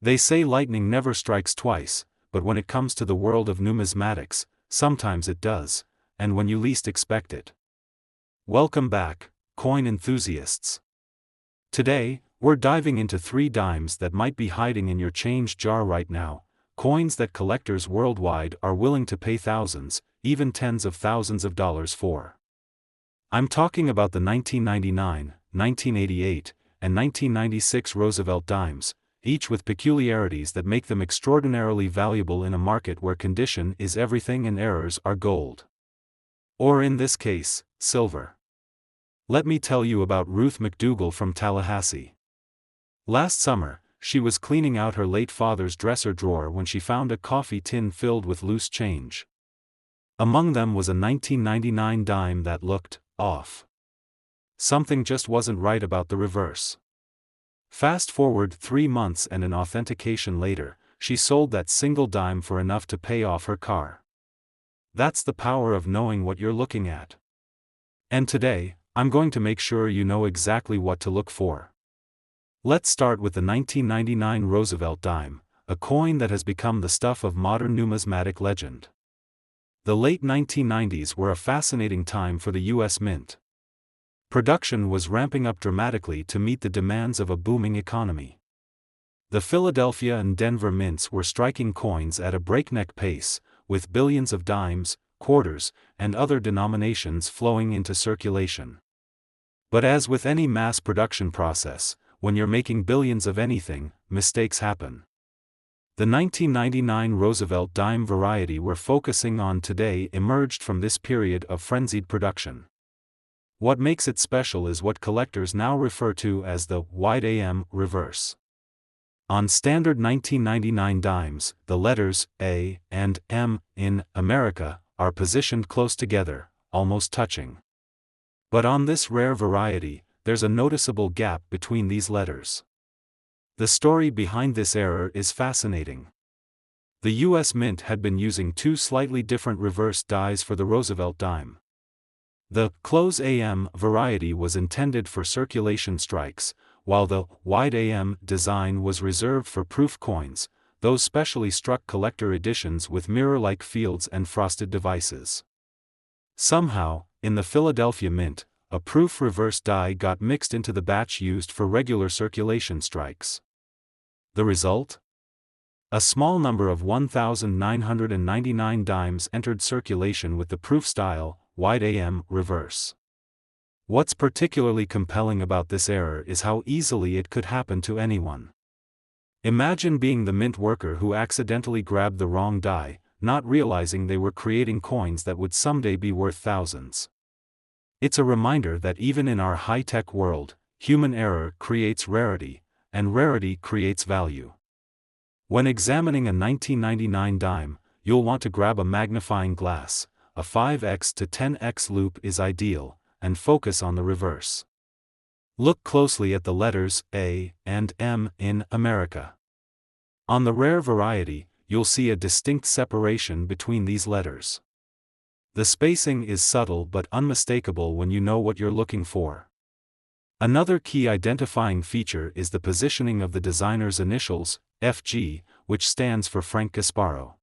They say lightning never strikes twice, but when it comes to the world of numismatics, sometimes it does, and when you least expect it. Welcome back, coin enthusiasts. Today, we're diving into 3 dimes that might be hiding in your change jar right now, coins that collectors worldwide are willing to pay thousands, even tens of thousands of dollars for. I'm talking about the 1999, 1988, and 1996 Roosevelt dimes, each with peculiarities that make them extraordinarily valuable in a market where condition is everything and errors are gold. Or in this case, silver. Let me tell you about Ruth McDougall from Tallahassee. Last summer, she was cleaning out her late father's dresser drawer when she found a coffee tin filled with loose change. Among them was a 1999 dime that looked off. Something just wasn't right about the reverse. Fast forward 3 months and an authentication later, she sold that single dime for enough to pay off her car. That's the power of knowing what you're looking at. And today, I'm going to make sure you know exactly what to look for. Let's start with the 1999 Roosevelt dime, a coin that has become the stuff of modern numismatic legend. The late 1990s were a fascinating time for the U.S. Mint. Production was ramping up dramatically to meet the demands of a booming economy. The Philadelphia and Denver mints were striking coins at a breakneck pace, with billions of dimes, quarters, and other denominations flowing into circulation. But as with any mass production process, when you're making billions of anything, mistakes happen. The 1999 Roosevelt dime variety we're focusing on today emerged from this period of frenzied production. What makes it special is what collectors now refer to as the wide AM reverse. On standard 1999 dimes, the letters A and M in America are positioned close together, almost touching. But on this rare variety, there's a noticeable gap between these letters. The story behind this error is fascinating. The U.S. Mint had been using 2 slightly different reverse dies for the Roosevelt dime. The close AM variety was intended for circulation strikes, while the wide AM design was reserved for proof coins, those specially struck collector editions with mirror-like fields and frosted devices. Somehow, in the Philadelphia Mint, a proof reverse die got mixed into the batch used for regular circulation strikes. The result? A small number of 1,999 dimes entered circulation with the proof style, wide AM reverse. What's particularly compelling about this error is how easily it could happen to anyone. Imagine being the mint worker who accidentally grabbed the wrong die, not realizing they were creating coins that would someday be worth thousands. It's a reminder that even in our high-tech world, human error creates rarity, and rarity creates value. When examining a 1999 dime, you'll want to grab a magnifying glass. A 5x to 10x loop is ideal, and focus on the reverse. Look closely at the letters A and M in America. On the rare variety, you'll see a distinct separation between these letters. The spacing is subtle but unmistakable when you know what you're looking for. Another key identifying feature is the positioning of the designer's initials, FG, which stands for Frank Gasparo.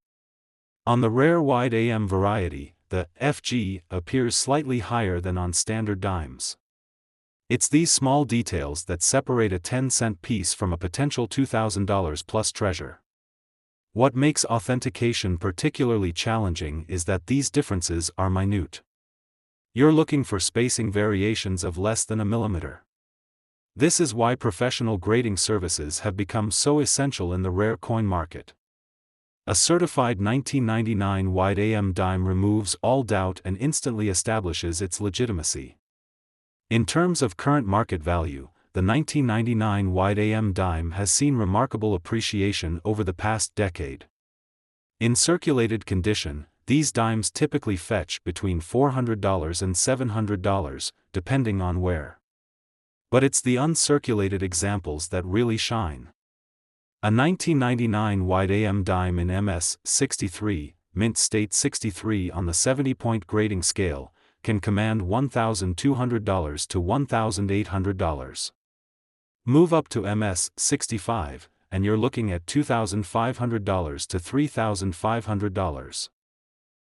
On the rare wide AM variety, the FG appears slightly higher than on standard dimes. It's these small details that separate a 10-cent piece from a potential $2,000 plus treasure. What makes authentication particularly challenging is that these differences are minute. You're looking for spacing variations of less than a millimeter. This is why professional grading services have become so essential in the rare coin market. A certified 1999 wide AM dime removes all doubt and instantly establishes its legitimacy. In terms of current market value, the 1999 wide AM dime has seen remarkable appreciation over the past decade. In circulated condition, these dimes typically fetch between $400 and $700, depending on where. But it's the uncirculated examples that really shine. A 1999 wide AM dime in MS 63, mint state 63 on the 70-point grading scale, can command $1,200 to $1,800. Move up to MS 65, and you're looking at $2,500 to $3,500.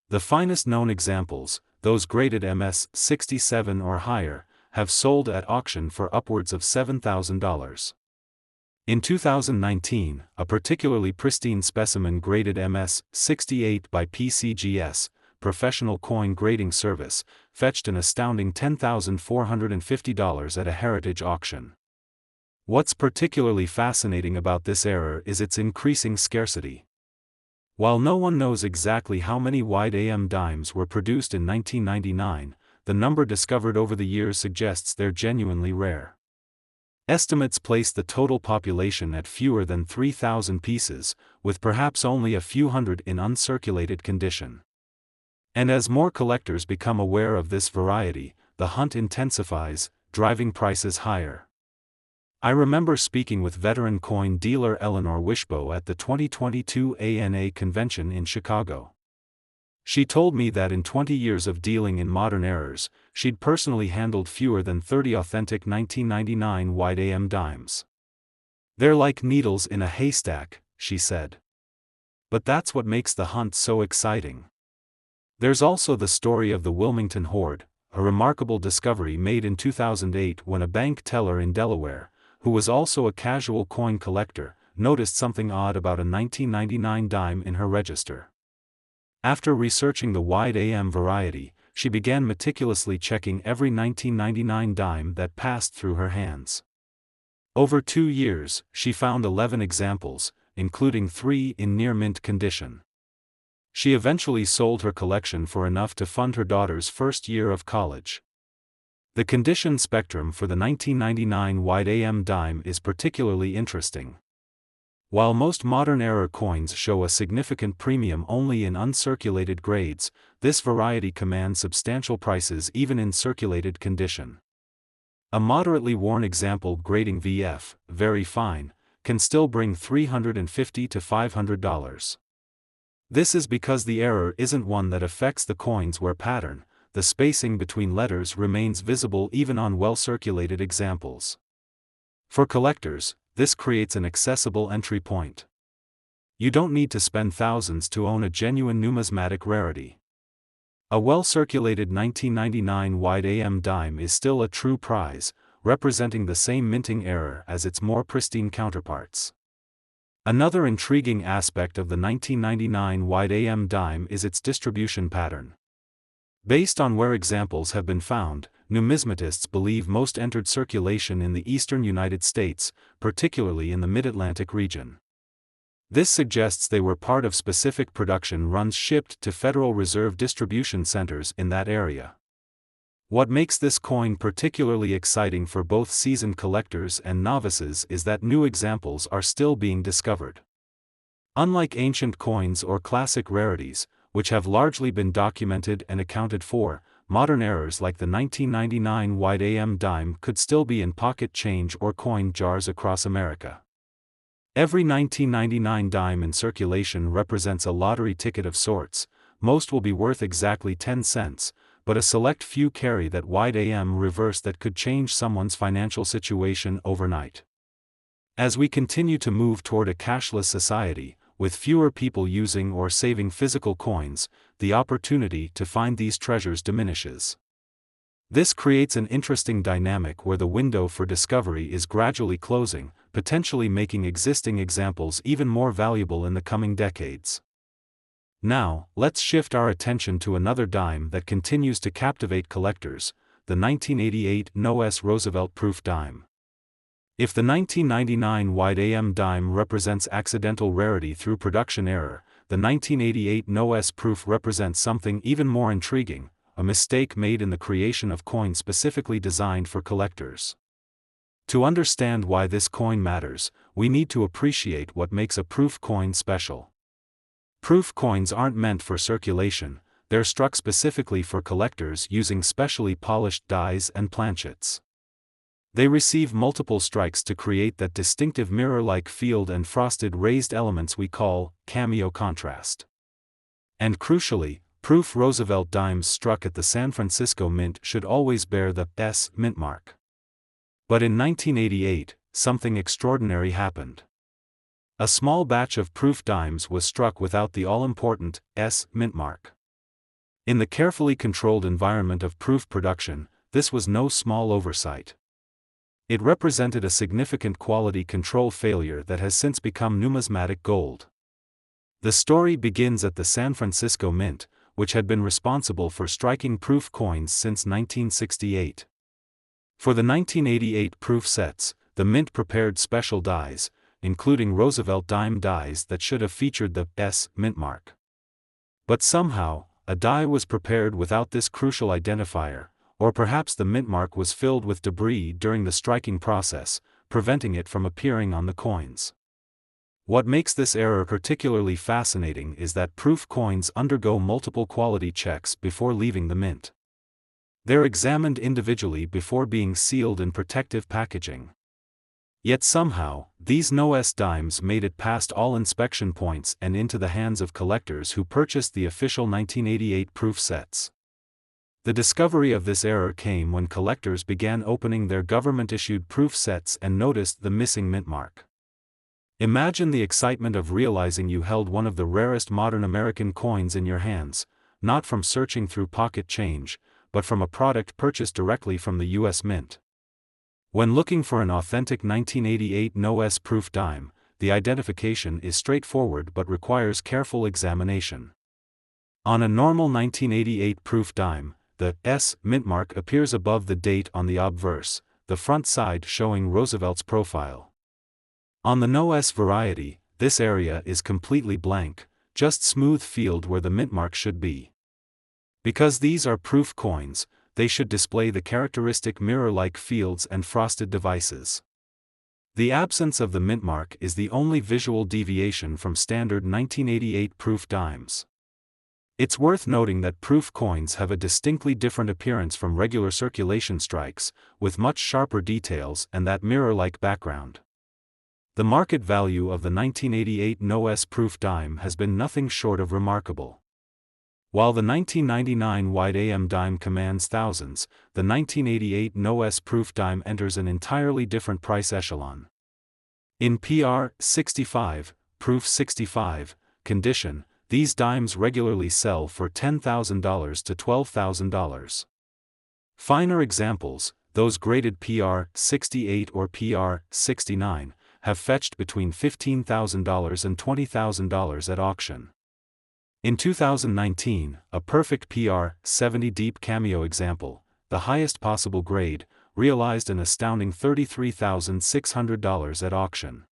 The finest known examples, those graded MS-67 or higher, have sold at auction for upwards of $7,000. In 2019, a particularly pristine specimen graded MS-68 by PCGS, Professional Coin Grading Service, fetched an astounding $10,450 at a heritage auction. What's particularly fascinating about this error is its increasing scarcity. While no one knows exactly how many wide AM dimes were produced in 1999, the number discovered over the years suggests they're genuinely rare. Estimates place the total population at fewer than 3,000 pieces, with perhaps only a few hundred in uncirculated condition. And as more collectors become aware of this variety, the hunt intensifies, driving prices higher. I remember speaking with veteran coin dealer Eleanor Wishbow at the 2022 ANA convention in Chicago. She told me that in 20 years of dealing in modern errors, she'd personally handled fewer than 30 authentic 1999 wide AM dimes. They're like needles in a haystack, she said. But that's what makes the hunt so exciting. There's also the story of the Wilmington Hoard, a remarkable discovery made in 2008 when a bank teller in Delaware, who was also a casual coin collector, noticed something odd about a 1999 dime in her register. After researching the wide AM variety, she began meticulously checking every 1999 dime that passed through her hands. Over 2 years, she found 11 examples, including 3 in near-mint condition. She eventually sold her collection for enough to fund her daughter's first year of college. The condition spectrum for the 1999 wide AM dime is particularly interesting. While most modern era coins show a significant premium only in uncirculated grades, this variety commands substantial prices even in circulated condition. A moderately worn example grading VF, very fine, can still bring $350 to $500. This is because the error isn't one that affects the coin's wear pattern, the spacing between letters remains visible even on well-circulated examples. For collectors, this creates an accessible entry point. You don't need to spend thousands to own a genuine numismatic rarity. A well-circulated 1999 wide AM dime is still a true prize, representing the same minting error as its more pristine counterparts. Another intriguing aspect of the 1999 wide AM dime is its distribution pattern. Based on where examples have been found, numismatists believe most entered circulation in the eastern United States, particularly in the Mid-Atlantic region. This suggests they were part of specific production runs shipped to Federal Reserve distribution centers in that area. What makes this coin particularly exciting for both seasoned collectors and novices is that new examples are still being discovered. Unlike ancient coins or classic rarities, which have largely been documented and accounted for, modern errors like the 1999 wide AM dime could still be in pocket change or coin jars across America. Every 1999 dime in circulation represents a lottery ticket of sorts. Most will be worth exactly 10 cents, but a select few carry that wide AM reverse that could change someone's financial situation overnight. As we continue to move toward a cashless society, with fewer people using or saving physical coins, the opportunity to find these treasures diminishes. This creates an interesting dynamic where the window for discovery is gradually closing, potentially making existing examples even more valuable in the coming decades. Now, let's shift our attention to another dime that continues to captivate collectors, the 1988 NOS Roosevelt Proof Dime. If the 1999 wide AM dime represents accidental rarity through production error, the 1988 NOS proof represents something even more intriguing, a mistake made in the creation of coins specifically designed for collectors. To understand why this coin matters, we need to appreciate what makes a proof coin special. Proof coins aren't meant for circulation, they're struck specifically for collectors using specially polished dies and planchets. They receive multiple strikes to create that distinctive mirror-like field and frosted raised elements we call cameo contrast. And crucially, proof Roosevelt dimes struck at the San Francisco Mint should always bear the S mint mark. But in 1988, something extraordinary happened. A small batch of proof dimes was struck without the all-important S mint mark. In the carefully controlled environment of proof production, this was no small oversight. It represented a significant quality control failure that has since become numismatic gold. The story begins at the San Francisco Mint, which had been responsible for striking proof coins since 1968. For the 1988 proof sets, the Mint prepared special dies, including Roosevelt dime dies that should have featured the S mint mark. But somehow, a die was prepared without this crucial identifier, or perhaps the mint mark was filled with debris during the striking process, preventing it from appearing on the coins. What makes this error particularly fascinating is that proof coins undergo multiple quality checks before leaving the mint. They're examined individually before being sealed in protective packaging. Yet somehow, these no-S dimes made it past all inspection points and into the hands of collectors who purchased the official 1988 proof sets. The discovery of this error came when collectors began opening their government-issued proof sets and noticed the missing mint mark. Imagine the excitement of realizing you held one of the rarest modern American coins in your hands, not from searching through pocket change, but from a product purchased directly from the U.S. Mint. When looking for an authentic 1988 no-S proof dime, the identification is straightforward but requires careful examination. On a normal 1988 proof dime, the S mint mark appears above the date on the obverse, the front side showing Roosevelt's profile. On the no-S variety, this area is completely blank, just smooth field where the mint mark should be. Because these are proof coins, they should display the characteristic mirror-like fields and frosted devices. The absence of the mint mark is the only visual deviation from standard 1988 proof dimes. It's worth noting that proof coins have a distinctly different appearance from regular circulation strikes, with much sharper details and that mirror-like background. The market value of the 1988 no-S proof dime has been nothing short of remarkable. While the 1999 wide AM dime commands thousands, the 1988 no-S proof dime enters an entirely different price echelon. In PR 65, proof 65, condition, these dimes regularly sell for $10,000 to $12,000. Finer examples, those graded PR 68 or PR 69, have fetched between $15,000 and $20,000 at auction. In 2019, a perfect PR 70 deep cameo example, the highest possible grade, realized an astounding $33,600 at auction.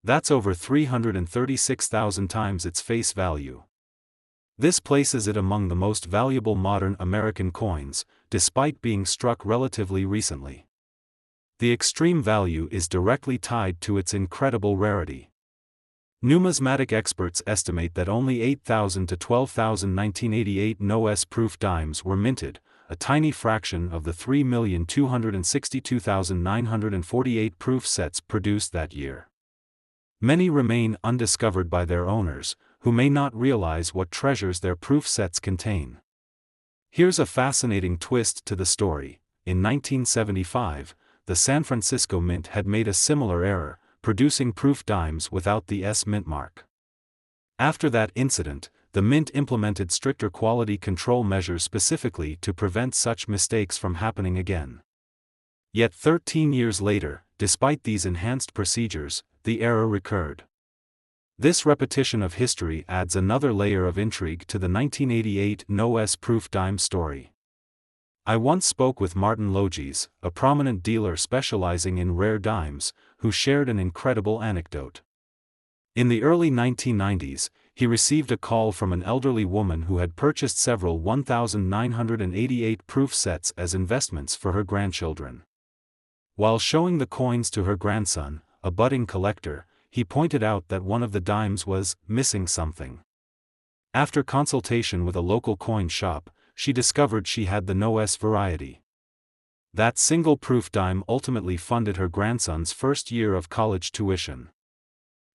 That's over 336,000 times its face value. This places it among the most valuable modern American coins, despite being struck relatively recently. The extreme value is directly tied to its incredible rarity. Numismatic experts estimate that only 8,000 to 12,000 1988 no-S proof dimes were minted, a tiny fraction of the 3,262,948 proof sets produced that year. Many remain undiscovered by their owners, who may not realize what treasures their proof sets contain. Here's a fascinating twist to the story. In 1975, the San Francisco Mint had made a similar error, producing proof dimes without the S mint mark. After that incident, the Mint implemented stricter quality control measures specifically to prevent such mistakes from happening again. Yet 13 years later, despite these enhanced procedures, the error recurred. This repetition of history adds another layer of intrigue to the 1988 no-S proof dime story. I once spoke with Martin Loges, a prominent dealer specializing in rare dimes, who shared an incredible anecdote. In the early 1990s, he received a call from an elderly woman who had purchased several 1,988 proof sets as investments for her grandchildren. While showing the coins to her grandson, a budding collector, he pointed out that one of the dimes was missing something. After consultation with a local coin shop, she discovered she had the no-S variety. That single proof dime ultimately funded her grandson's first year of college tuition.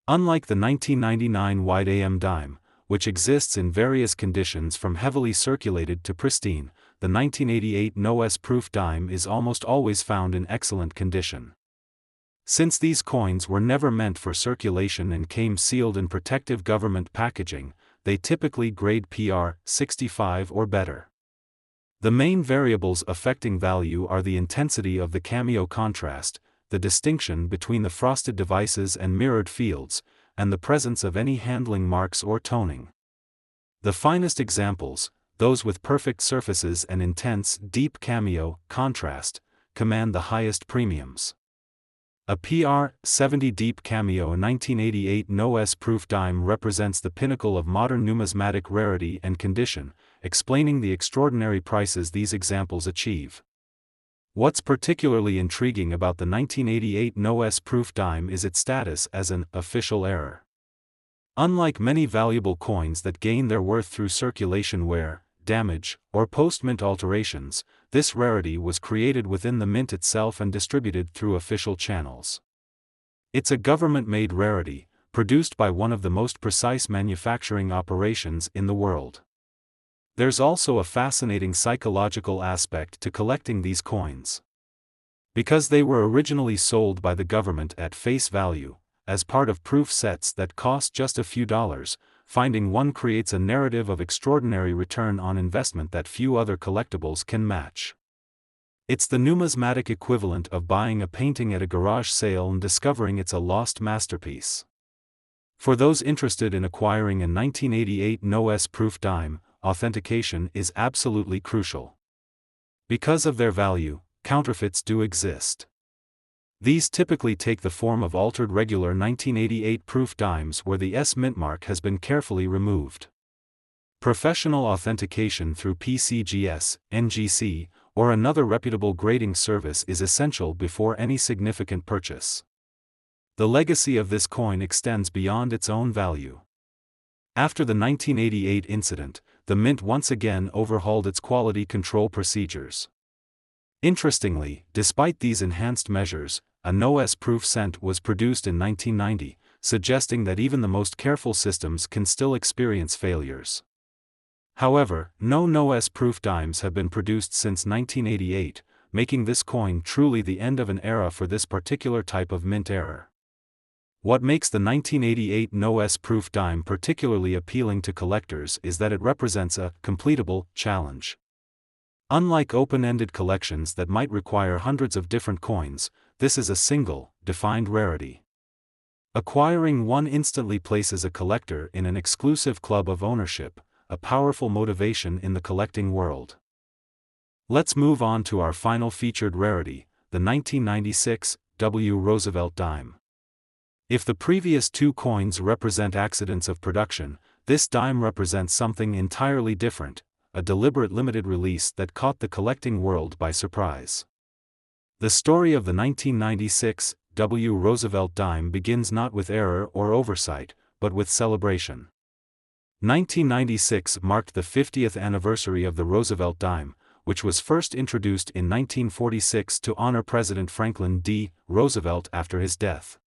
Unlike the 1999 wide AM dime, which exists in various conditions from heavily circulated to pristine, the 1988 no-S proof dime is almost always found in excellent condition. Since these coins were never meant for circulation and came sealed in protective government packaging, they typically grade PR 65 or better. The main variables affecting value are the intensity of the cameo contrast, the distinction between the frosted devices and mirrored fields, and the presence of any handling marks or toning. The finest examples, those with perfect surfaces and intense, deep cameo contrast, command the highest premiums. A PR 70 deep cameo 1988 no-S proof dime represents the pinnacle of modern numismatic rarity and condition, explaining the extraordinary prices these examples achieve. What's particularly intriguing about the 1988 no-S proof dime is its status as an official error. Unlike many valuable coins that gain their worth through circulation wear, damage, or post-mint alterations, this rarity was created within the mint itself and distributed through official channels. It's a government-made rarity, produced by one of the most precise manufacturing operations in the world. There's also a fascinating psychological aspect to collecting these coins. Because they were originally sold by the government at face value, as part of proof sets that cost just a few dollars, finding one creates a narrative of extraordinary return on investment that few other collectibles can match. It's the numismatic equivalent of buying a painting at a garage sale and discovering it's a lost masterpiece. For those interested in acquiring a 1988 no-S proof dime, authentication is absolutely crucial. Because of their value, counterfeits do exist. These typically take the form of altered regular 1988 proof dimes where the S mint mark has been carefully removed. Professional authentication through PCGS, NGC, or another reputable grading service is essential before any significant purchase. The legacy of this coin extends beyond its own value. After the 1988 incident, the mint once again overhauled its quality control procedures. Interestingly, despite these enhanced measures, a no-S proof cent was produced in 1990, suggesting that even the most careful systems can still experience failures. However, no no-S proof dimes have been produced since 1988, making this coin truly the end of an era for this particular type of mint error. What makes the 1988 no-S proof dime particularly appealing to collectors is that it represents a completable challenge. Unlike open-ended collections that might require hundreds of different coins, this is a single, defined rarity. Acquiring one instantly places a collector in an exclusive club of ownership, a powerful motivation in the collecting world. Let's move on to our final featured rarity, the 1996 W. Roosevelt Dime. If the previous two coins represent accidents of production, this dime represents something entirely different, a deliberate limited release that caught the collecting world by surprise. The story of the 1996 W. Roosevelt Dime begins not with error or oversight, but with celebration. 1996 marked the 50th anniversary of the Roosevelt Dime, which was first introduced in 1946 to honor President Franklin D. Roosevelt after his death.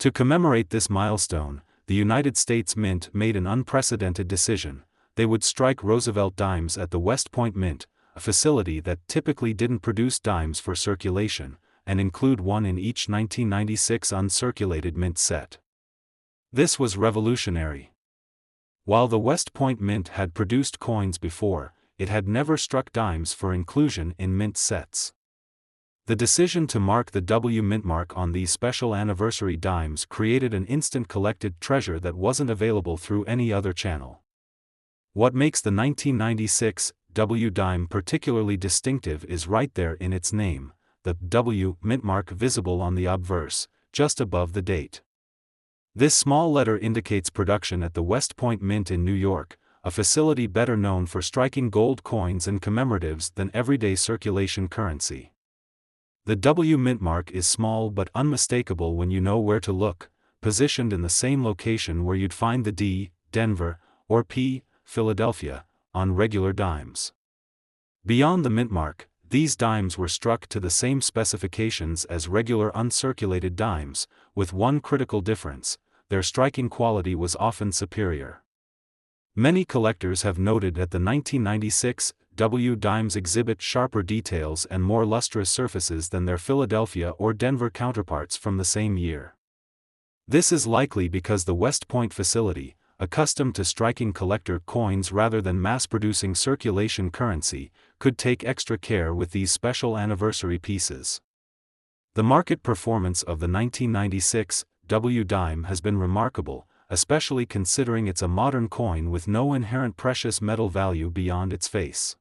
To commemorate this milestone, the United States Mint made an unprecedented decision. They would strike Roosevelt dimes at the West Point Mint, a facility that typically didn't produce dimes for circulation, and include one in each 1996 uncirculated mint set. This was revolutionary. While the West Point Mint had produced coins before, it had never struck dimes for inclusion in mint sets. The decision to mark the W mint mark on these special anniversary dimes created an instant collected treasure that wasn't available through any other channel. What makes the 1996 W dime particularly distinctive is right there in its name, the W mint mark visible on the obverse, just above the date. This small letter indicates production at the West Point Mint in New York, a facility better known for striking gold coins and commemoratives than everyday circulation currency. The W mint mark is small but unmistakable when you know where to look, positioned in the same location where you'd find the D, Denver, or P, Philadelphia, on regular dimes. Beyond the mint mark, these dimes were struck to the same specifications as regular uncirculated dimes, with one critical difference: their striking quality was often superior. Many collectors have noted that the 1996 W dimes exhibit sharper details and more lustrous surfaces than their Philadelphia or Denver counterparts from the same year. This is likely because the West Point facility, accustomed to striking collector coins rather than mass-producing circulation currency, could take extra care with these special anniversary pieces. The market performance of the 1996 W dime has been remarkable, especially considering it's a modern coin with no inherent precious metal value beyond its face.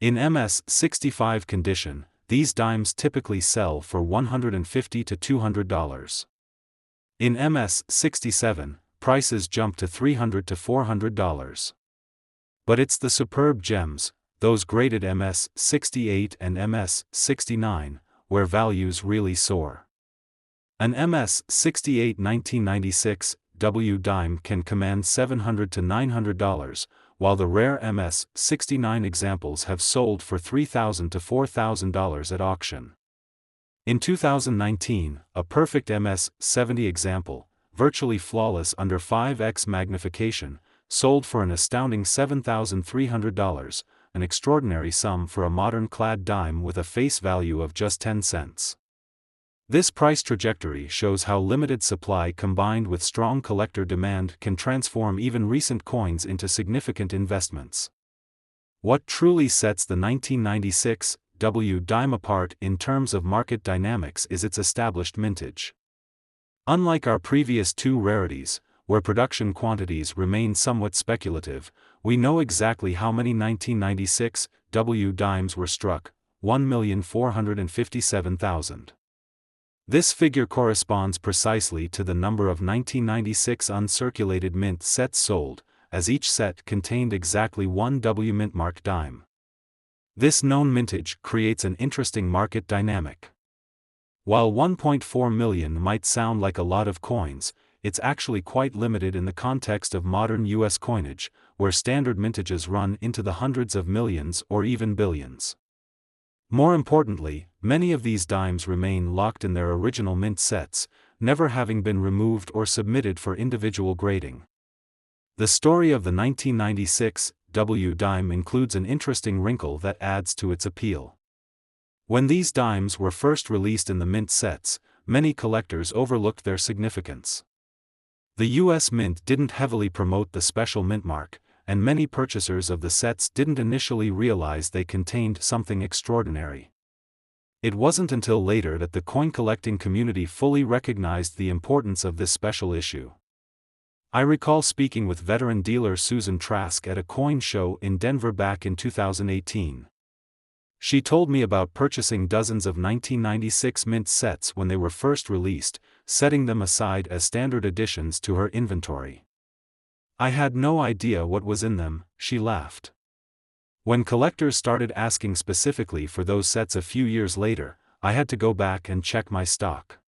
In MS-65 condition, these dimes typically sell for $150 to $200. In MS-67, prices jump to $300 to $400. But it's the superb gems, those graded MS-68 and MS-69, where values really soar. An MS-68 1996 W dime can command $700 to $900, while the rare MS-69 examples have sold for $3,000 to $4,000 at auction. In 2019, a perfect MS-70 example, virtually flawless under 5x magnification, sold for an astounding $7,300, an extraordinary sum for a modern clad dime with a face value of just 10 cents. This price trajectory shows how limited supply combined with strong collector demand can transform even recent coins into significant investments. What truly sets the 1996 W dime apart in terms of market dynamics is its established mintage. Unlike our previous two rarities, where production quantities remain somewhat speculative, we know exactly how many 1996 W dimes were struck: 1,457,000. This figure corresponds precisely to the number of 1996 uncirculated mint sets sold, as each set contained exactly one W mintmark dime. This known mintage creates an interesting market dynamic. While 1.4 million might sound like a lot of coins, it's actually quite limited in the context of modern U.S. coinage, where standard mintages run into the hundreds of millions or even billions. More importantly, many of these dimes remain locked in their original mint sets, never having been removed or submitted for individual grading. The story of the 1996 W dime includes an interesting wrinkle that adds to its appeal. When these dimes were first released in the mint sets, many collectors overlooked their significance. The U.S. Mint didn't heavily promote the special mintmark, and many purchasers of the sets didn't initially realize they contained something extraordinary. It wasn't until later that the coin collecting community fully recognized the importance of this special issue. I recall speaking with veteran dealer Susan Trask at a coin show in Denver back in 2018. She told me about purchasing dozens of 1996 mint sets when they were first released, setting them aside as standard additions to her inventory. "I had no idea what was in them," she laughed. "When collectors started asking specifically for those sets a few years later, I had to go back and check my stock.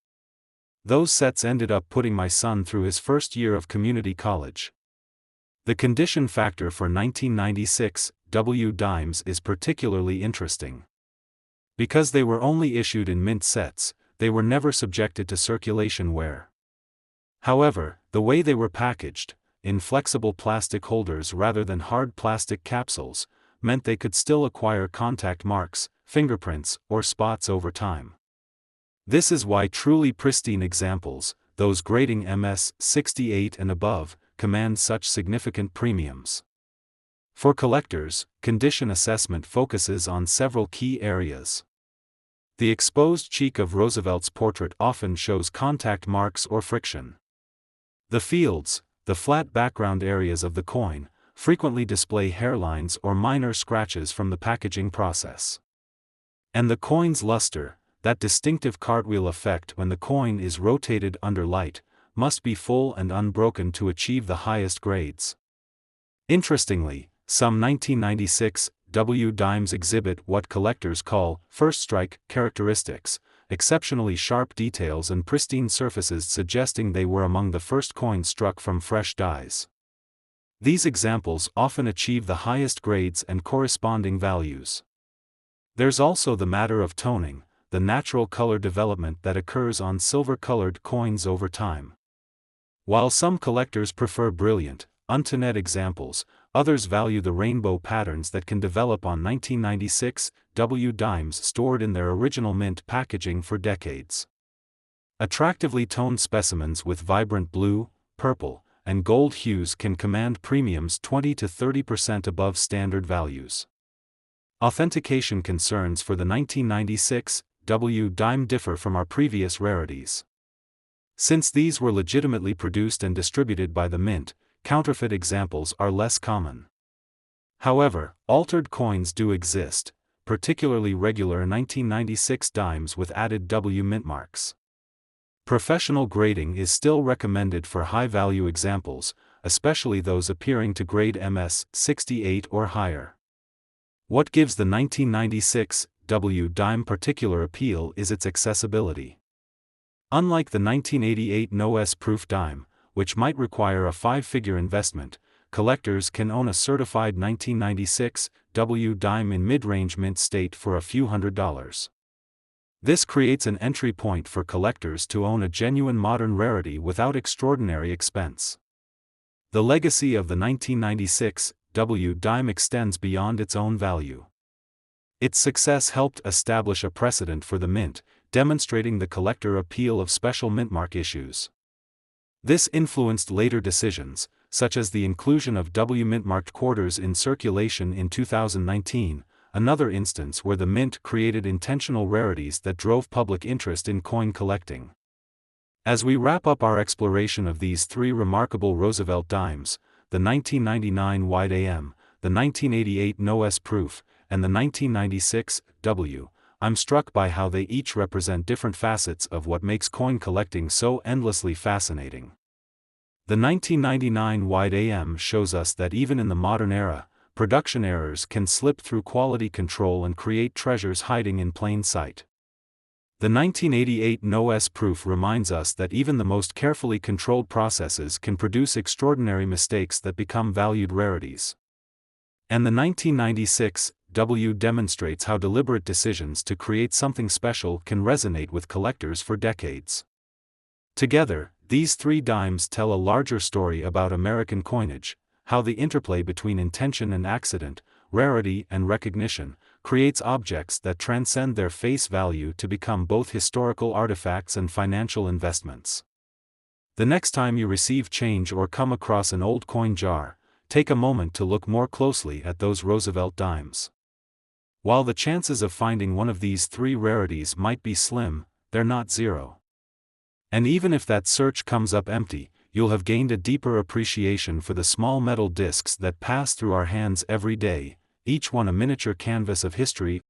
Those sets ended up putting my son through his first year of community college." The condition factor for 1996 W dimes is particularly interesting. Because they were only issued in mint sets, they were never subjected to circulation wear. However, the way they were packaged, in flexible plastic holders rather than hard plastic capsules, meant they could still acquire contact marks, fingerprints, or spots over time. This is why truly pristine examples, those grading MS-68 and above, command such significant premiums. For collectors, condition assessment focuses on several key areas. The exposed cheek of Roosevelt's portrait often shows contact marks or friction. The fields, the flat background areas of the coin, frequently display hairlines or minor scratches from the packaging process. And the coin's luster, that distinctive cartwheel effect when the coin is rotated under light, must be full and unbroken to achieve the highest grades. Interestingly, some 1996 W dimes exhibit what collectors call first strike characteristics, exceptionally sharp details and pristine surfaces suggesting they were among the first coins struck from fresh dies. These examples often achieve the highest grades and corresponding values. There's also the matter of toning, the natural color development that occurs on silver-colored coins over time. While some collectors prefer brilliant, untonet examples, others value the rainbow patterns that can develop on 1996 W dimes stored in their original mint packaging for decades. Attractively toned specimens with vibrant blue, purple, and gold hues can command premiums 20 to 30% above standard values. Authentication concerns for the 1996 W dime differ from our previous rarities. Since these were legitimately produced and distributed by the mint, counterfeit examples are less common. However, altered coins do exist, particularly regular 1996 dimes with added W mint marks. Professional grading is still recommended for high-value examples, especially those appearing to grade MS 68 or higher. What gives the 1996 W dime particular appeal is its accessibility. Unlike the 1988 no-S proof dime, which might require a 5-figure investment, collectors can own a certified 1996 W dime in mid-range mint state for a few $100s. This creates an entry point for collectors to own a genuine modern rarity without extraordinary expense. The legacy of the 1996 W dime extends beyond its own value. Its success helped establish a precedent for the mint, demonstrating the collector appeal of special mintmark issues. This influenced later decisions, such as the inclusion of W mintmarked quarters in circulation in 2019, another instance where the mint created intentional rarities that drove public interest in coin collecting. As we wrap up our exploration of these three remarkable Roosevelt dimes, the 1999 Wide AM, the 1988 no-S proof, and the 1996 W, I'm struck by how they each represent different facets of what makes coin collecting so endlessly fascinating. The 1999 Wide AM shows us that even in the modern era, production errors can slip through quality control and create treasures hiding in plain sight. The 1988 no-S proof reminds us that even the most carefully controlled processes can produce extraordinary mistakes that become valued rarities. And the 1996 W demonstrates how deliberate decisions to create something special can resonate with collectors for decades. Together, these three dimes tell a larger story about American coinage, how the interplay between intention and accident, rarity and recognition, creates objects that transcend their face value to become both historical artifacts and financial investments. The next time you receive change or come across an old coin jar, take a moment to look more closely at those Roosevelt dimes. While the chances of finding one of these three rarities might be slim, they're not zero. And even if that search comes up empty, you'll have gained a deeper appreciation for the small metal discs that pass through our hands every day, each one a miniature canvas of history